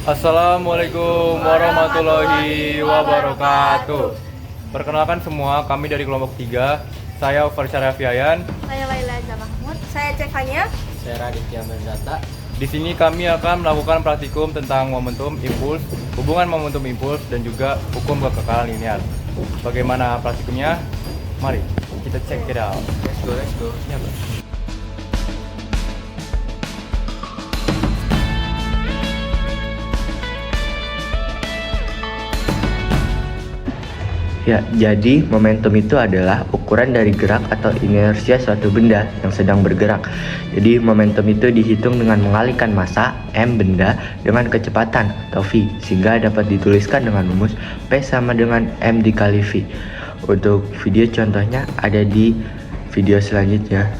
Assalamualaikum warahmatullahi wabarakatuh. Perkenalkan semua, kami dari kelompok 3. Saya Farsara Fiayan. Saya Laila Mahmud. Saya Cekanya. Saya Raditya Merdata. Di sini kami akan melakukan praktikum tentang momentum impuls, hubungan momentum impuls, dan juga hukum kekekalan linear. Bagaimana praktikumnya? Mari kita check it out. Let's go. Ya, Bro. Ya, jadi momentum itu adalah ukuran dari gerak atau inersia suatu benda yang sedang bergerak. Jadi momentum itu dihitung dengan mengalihkan massa M benda dengan kecepatan atau V, sehingga dapat dituliskan dengan rumus P sama dengan M dikali V. Untuk video contohnya ada di video selanjutnya.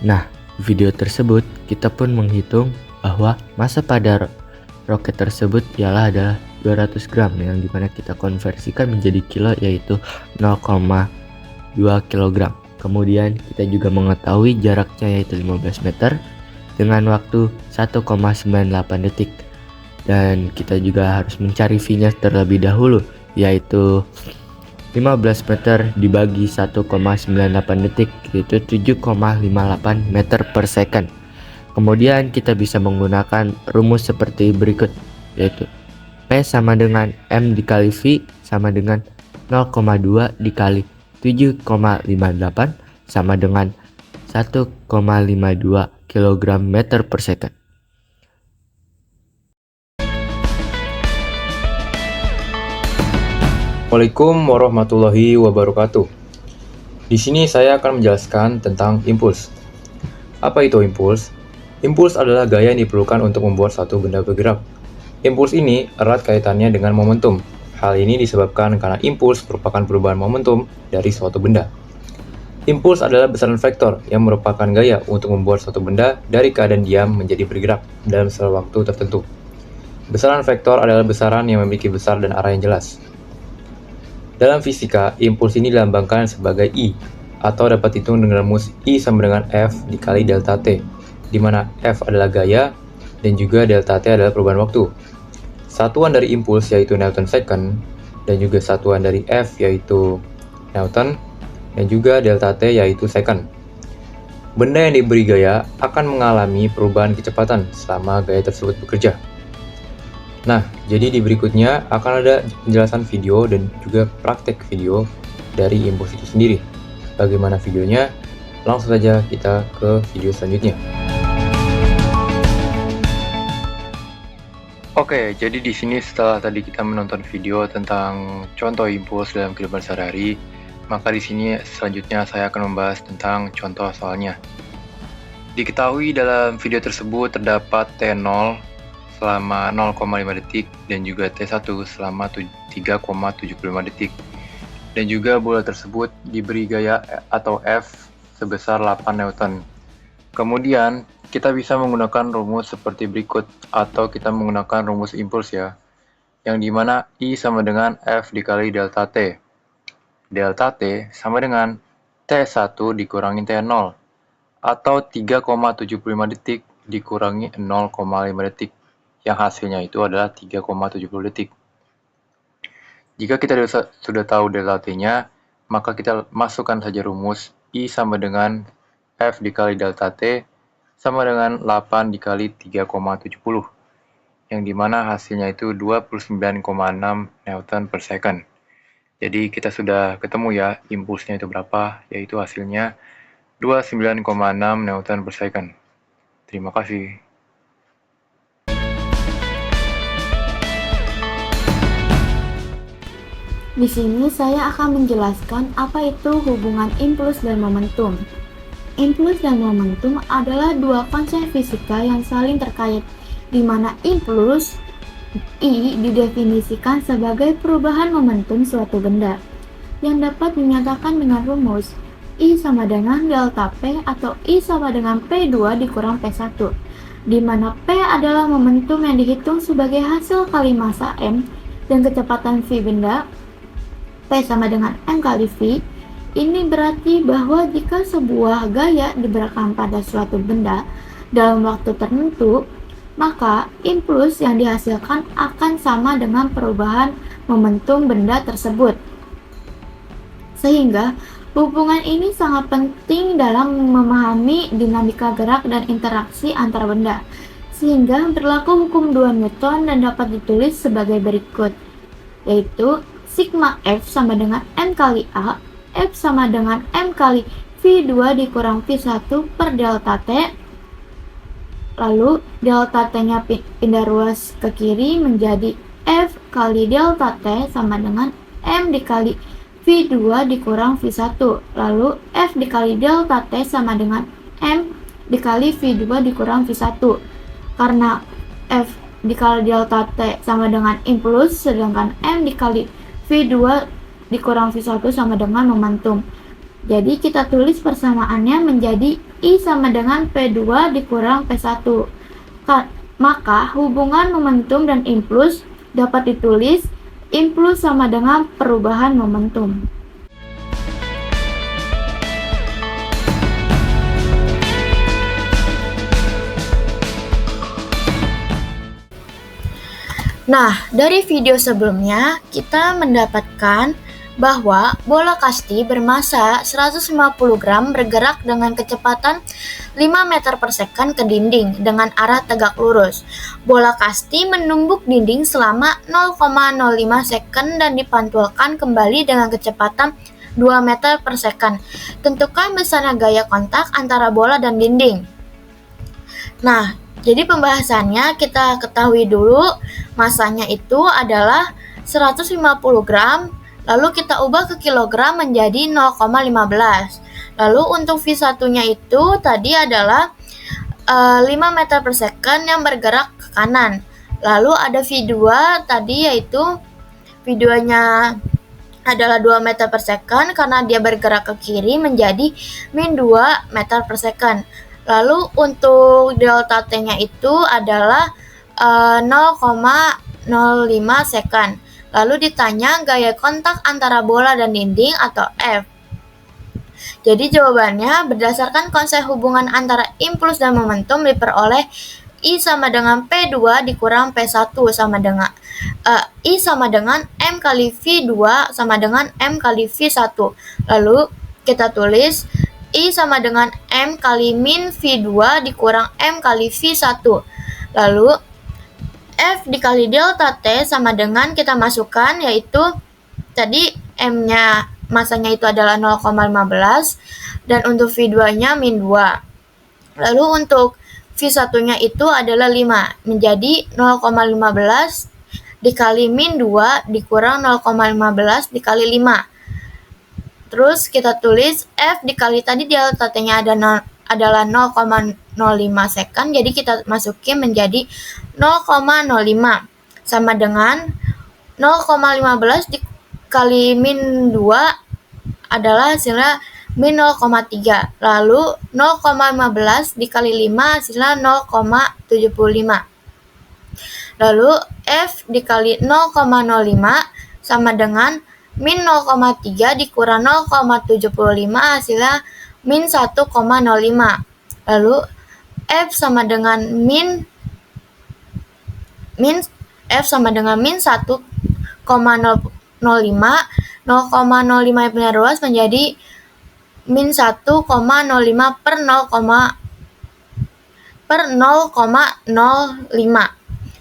Nah, video tersebut kita pun menghitung bahwa massa pada roket tersebut adalah 200 gram yang dimana kita konversikan menjadi kilo yaitu 0,2 kg. Kemudian kita juga mengetahui jaraknya yaitu 15 meter dengan waktu 1,98 detik. Dan kita juga harus mencari V-nya terlebih dahulu yaitu 15 meter dibagi 1,98 detik yaitu 7,58 meter per second. Kemudian kita bisa menggunakan rumus seperti berikut yaitu P sama dengan M dikali V sama dengan 0,2 dikali 7,58 sama dengan 1,52 kg meter per second. Assalamualaikum warahmatullahi wabarakatuh. Di sini saya akan menjelaskan tentang impuls. Apa itu impuls? Impuls adalah gaya yang diperlukan untuk membuat satu benda bergerak. Impuls ini erat kaitannya dengan momentum. Hal ini disebabkan karena impuls merupakan perubahan momentum dari suatu benda. Impuls adalah besaran vektor yang merupakan gaya untuk membuat suatu benda dari keadaan diam menjadi bergerak dalam waktu tertentu. Besaran vektor adalah besaran yang memiliki besar dan arah yang jelas. Dalam fisika, impuls ini dilambangkan sebagai I, atau dapat dihitung dengan rumus I sama dengan F dikali delta T, di mana F adalah gaya, dan juga delta T adalah perubahan waktu. Satuan dari impuls yaitu Newton second, dan juga satuan dari F yaitu Newton, dan juga delta T yaitu second. Benda yang diberi gaya akan mengalami perubahan kecepatan selama gaya tersebut bekerja. Nah, jadi di berikutnya akan ada penjelasan video dan juga praktek video dari impuls itu sendiri. Bagaimana videonya? Langsung saja kita ke video selanjutnya. Oke, jadi di sini setelah tadi kita menonton video tentang contoh impuls dalam kehidupan sehari-hari, maka di sini selanjutnya saya akan membahas tentang contoh soalnya. Diketahui dalam video tersebut terdapat T0 selama 0,5 detik dan juga T1 selama 3,75 detik. Dan juga bola tersebut diberi gaya atau F sebesar 8 Newton. Kemudian kita bisa menggunakan rumus seperti berikut atau kita menggunakan rumus impuls ya, yang dimana I sama dengan F dikali delta T. Delta T sama dengan T1 dikurangi T0 atau 3,75 detik dikurangi 0,5 detik. Yang hasilnya itu adalah 3,70 detik. Jika kita sudah tahu delta T-nya, maka kita masukkan saja rumus I sama dengan F dikali delta T sama dengan 8 dikali 3,70, yang dimana hasilnya itu 29,6 Newton per second. Jadi kita sudah ketemu ya impulsnya itu berapa, yaitu hasilnya 29,6 Newton per second. Terima kasih. Di sini saya akan menjelaskan apa itu hubungan impuls dan momentum. impuls dan momentum adalah dua konsep fisika yang saling terkait, di mana impuls I didefinisikan sebagai perubahan momentum suatu benda, yang dapat dinyatakan dengan rumus I sama dengan delta P atau I sama dengan P2 dikurang P1, di mana P adalah momentum yang dihitung sebagai hasil kali massa M dan kecepatan V benda, P sama dengan M kali V. Ini berarti bahwa jika sebuah gaya digerakkan pada suatu benda dalam waktu tertentu, maka impuls yang dihasilkan akan sama dengan perubahan momentum benda tersebut. Sehingga hubungan ini sangat penting dalam memahami dinamika gerak dan interaksi antar benda, sehingga berlaku hukum 2 Newton dan dapat ditulis sebagai berikut, yaitu sigma F sama dengan M kali A, F sama dengan M kali V2 dikurang V1 per delta T. Lalu delta T-nya pindah ruas ke kiri menjadi F kali delta T sama dengan M dikali V2 dikurang V1. Lalu F dikali delta T sama dengan M dikali V2 dikurang V1. Karena F dikali delta T sama dengan impuls, sedangkan M dikali V2 dikurang V1 sama dengan momentum. Jadi kita tulis persamaannya menjadi I sama dengan P2 dikurang P1. Maka hubungan momentum dan impuls dapat ditulis impuls sama dengan perubahan momentum. Nah, dari video sebelumnya kita mendapatkan bahwa bola kasti bermassa 150 gram bergerak dengan kecepatan 5 meter per second ke dinding dengan arah tegak lurus. Bola kasti menumbuk dinding selama 0,05 second dan dipantulkan kembali dengan kecepatan 2 meter per second. Tentukan besarnya gaya kontak antara bola dan dinding. Nah, jadi pembahasannya kita ketahui dulu massanya itu adalah 150 gram, lalu kita ubah ke kilogram menjadi 0,15. Lalu untuk V1-nya itu tadi adalah 5 meter per second yang bergerak ke kanan. Lalu ada V2 tadi yaitu V2-nya adalah 2 meter per second karena dia bergerak ke kiri menjadi min 2 meter per second. Lalu untuk delta T-nya itu adalah 0,05 second. Lalu ditanya gaya kontak antara bola dan dinding atau F. Jadi jawabannya berdasarkan konsep hubungan antara impuls dan momentum diperoleh I sama dengan P2 dikurang P1 sama dengan I sama dengan M kali V2 sama dengan M kali V1. Lalu kita tulis I sama dengan M kali min V2 dikurang M kali V1. Lalu F dikali delta T sama dengan kita masukkan yaitu tadi M-nya massanya itu adalah 0,15 dan untuk V2-nya min 2. Lalu untuk V1-nya itu adalah 5 menjadi 0,15 dikali min 2 dikurang 0,15 dikali 5. Terus kita tulis F dikali tadi delta T-nya adalah 0,05 second, jadi kita masukin menjadi 0,05 sama dengan 0,15 dikali min 2 adalah hasilnya min 0,3. Lalu 0,15 dikali 5 hasilnya 0,75. Lalu F dikali 0,05 sama dengan min 0,3 dikurang 0,75 hasilnya min 1,05. Lalu F sama dengan min F sama dengan min 1,05. 0,05 yang punya ruas menjadi min 1,05 per 0,05.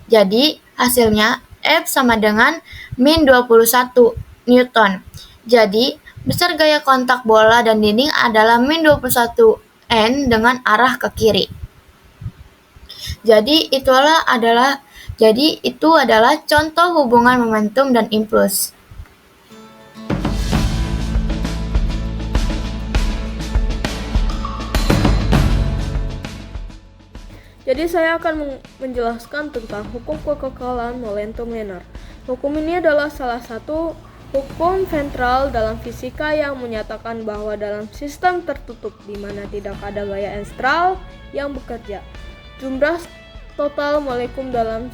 Jadi hasilnya F sama dengan min 21 Newton. Jadi besar gaya kontak bola dan dinding adalah min 21 N dengan arah ke kiri. Jadi itu adalah contoh hubungan momentum dan impuls. Jadi saya akan menjelaskan tentang hukum kekekalan momentum linear. Hukum ini adalah salah satu hukum ventral dalam fisika yang menyatakan bahwa dalam sistem tertutup di mana tidak ada gaya Engström yang bekerja, jumlah total molekul dalam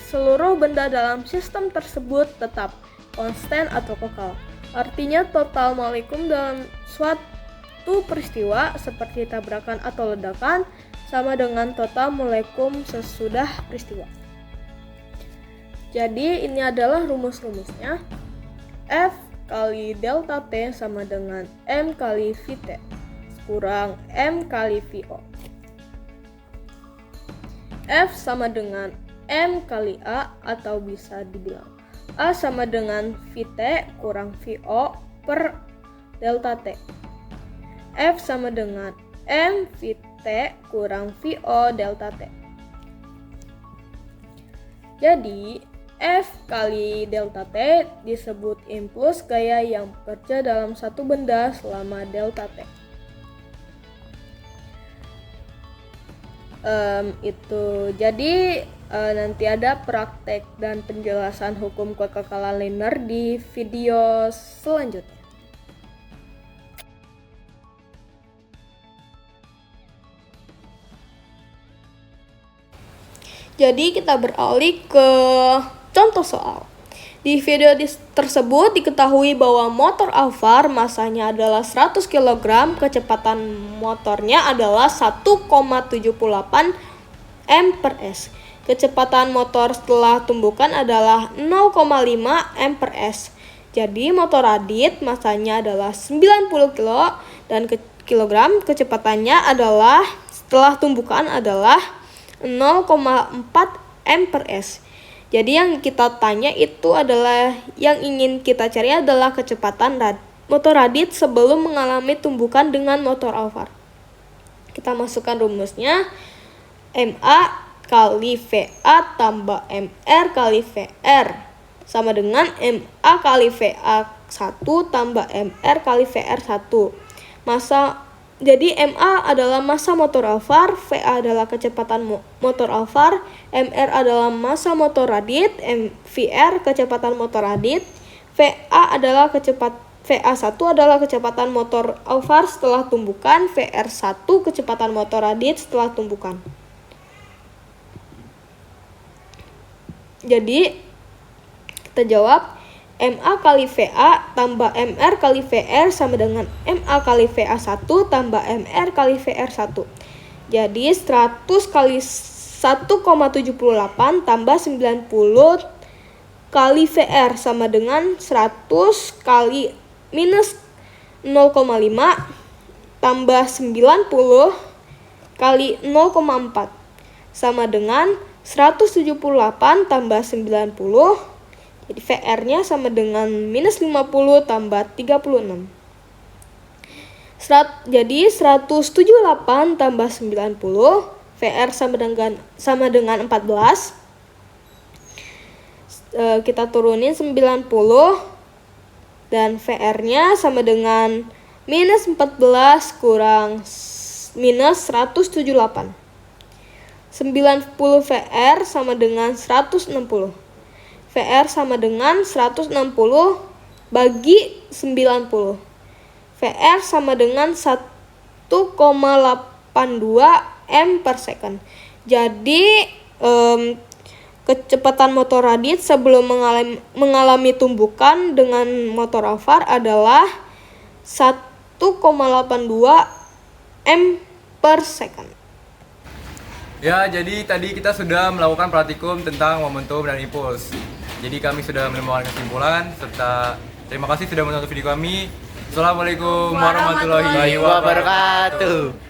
seluruh benda dalam sistem tersebut tetap konstan atau kekal. Artinya total molekul dalam suatu peristiwa seperti tabrakan atau ledakan sama dengan total molekul sesudah peristiwa. Jadi ini adalah rumus-rumusnya. F kali delta T sama dengan M kali Vt kurang M kali Vo. F sama dengan M kali A atau bisa dibilang A sama dengan Vt kurang Vo per delta T. F sama dengan M Vt kurang Vo delta T. Jadi F kali delta T disebut impuls gaya yang bekerja dalam satu benda selama delta T. Jadi nanti ada praktek dan penjelasan hukum kekekalan linear di video selanjutnya. Jadi kita beralih ke contoh soal. Di video tersebut diketahui bahwa motor Alphard masanya adalah 100 kg, kecepatan motornya adalah 1,78 m/s. Kecepatan motor setelah tumbukan adalah 0,5 m/s. Jadi motor Radit masanya adalah 90 kg dan kilogram, kecepatannya adalah setelah tumbukan adalah 0,4 m/s. Jadi yang kita tanya itu adalah, yang ingin kita cari adalah kecepatan motor Radit sebelum mengalami tumbukan dengan motor Alphard. Kita masukkan rumusnya. MA kali VA tambah MR kali VR sama dengan MA kali VA1 tambah MR kali VR1. Jadi MA adalah massa motor Alphard, VA adalah kecepatan motor Alphard, MR adalah massa motor Radit, VR kecepatan motor Radit, VA1 adalah kecepatan motor Alphard setelah tumbukan, VR1 kecepatan motor Radit setelah tumbukan. Jadi kita jawab MA kali VA tambah MR kali VR sama dengan MA kali VA1 tambah MR kali VR1. Jadi 100 kali 1,78 tambah 90 kali VR sama dengan 100 kali minus 0,5 tambah 90 kali 0,4 sama dengan 178 tambah 90. Jadi VR-nya sama dengan minus 50 tambah 36. Jadi 178 tambah 90, VR sama dengan 14. Kita turunin 90 dan VR-nya sama dengan minus 14 kurang minus 178. 90 VR sama dengan 160. VR sama dengan 160 bagi 90. VR sama dengan 1,82 m/s. Jadi kecepatan motor Radit sebelum mengalami tumbukan dengan motor Alphard adalah 1,82 m/s. Ya, jadi tadi kita sudah melakukan praktikum tentang momentum dan impuls. Jadi kami sudah menemukan kesimpulan serta terima kasih sudah menonton video kami. Assalamualaikum warahmatullahi wabarakatuh.